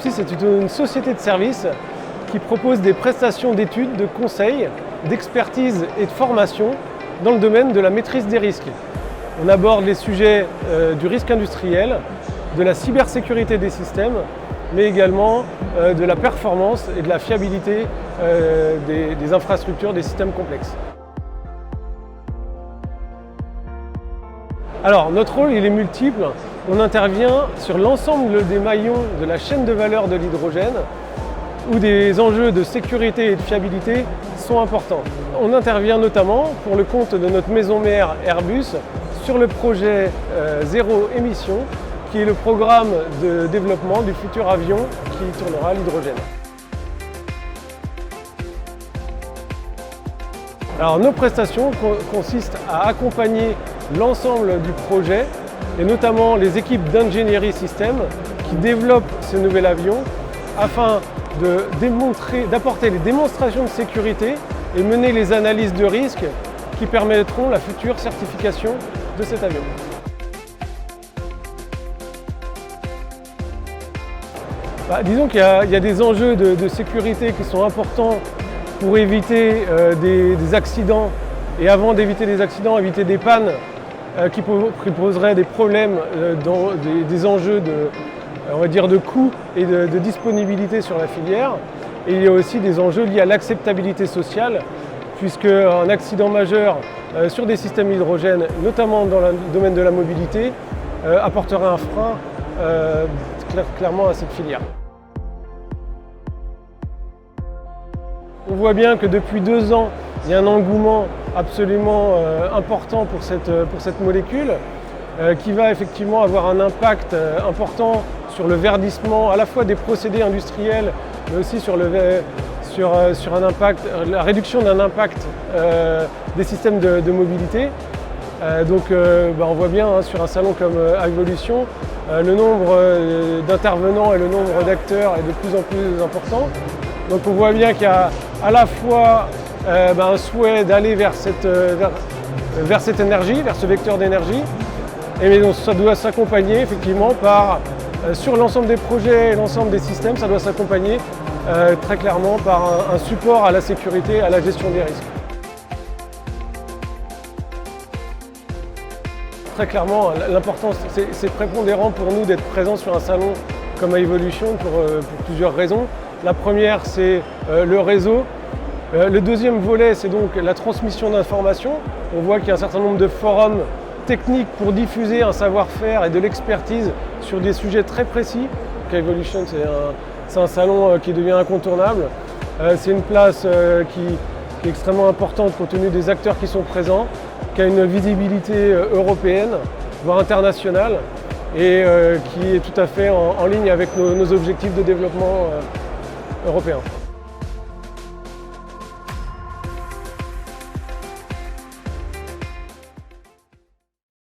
Expertise, c'est une société de services qui propose des prestations d'études, de conseils, d'expertise et de formation dans le domaine de la maîtrise des risques. On aborde les sujets du risque industriel, de la cybersécurité des systèmes, mais également de la performance et de la fiabilité des infrastructures, des systèmes complexes. Alors, notre rôle, il est multiple. On intervient sur l'ensemble des maillons de la chaîne de valeur de l'hydrogène, où des enjeux de sécurité et de fiabilité sont importants. On intervient notamment pour le compte de notre maison mère Airbus sur le projet Zéro Émission, qui est le programme de développement du futur avion qui tournera à l'hydrogène. Alors, nos prestations consistent à accompagner l'ensemble du projet et notamment les équipes d'ingénierie système qui développent ce nouvel avion afin d'apporter les démonstrations de sécurité et mener les analyses de risque qui permettront la future certification de cet avion. Disons qu'il y a des enjeux de sécurité qui sont importants pour éviter des accidents et avant d'éviter des accidents, éviter des pannes qui poseraient des problèmes dans des enjeux de coût et de disponibilité sur la filière. Et il y a aussi des enjeux liés à l'acceptabilité sociale, puisque un accident majeur sur des systèmes hydrogènes, notamment dans le domaine de la mobilité, apporterait un frein clairement à cette filière. On voit bien que depuis 2 ans, il y a un engouement absolument important pour cette molécule qui va effectivement avoir un impact important sur le verdissement à la fois des procédés industriels, mais aussi sur la réduction d'un impact des systèmes de mobilité. On voit bien sur un salon comme Evolution, le nombre d'intervenants et le nombre d'acteurs est de plus en plus important. Donc on voit bien qu'il y a à la fois un souhait d'aller vers cette énergie, vers ce vecteur d'énergie, mais donc ça doit s'accompagner effectivement par, sur l'ensemble des projets et l'ensemble des systèmes, ça doit s'accompagner très clairement par un support à la sécurité, à la gestion des risques. Très clairement, l'importance, c'est prépondérant pour nous d'être présents sur un salon comme Evolution pour plusieurs raisons. La première, c'est le réseau. Le deuxième volet, c'est donc la transmission d'informations. On voit qu'il y a un certain nombre de forums techniques pour diffuser un savoir-faire et de l'expertise sur des sujets très précis. Evolution, c'est un salon qui devient incontournable. C'est une place qui est extrêmement importante compte tenu des acteurs qui sont présents, qui a une visibilité européenne, voire internationale, et qui est tout à fait en ligne avec nos objectifs de développement européens.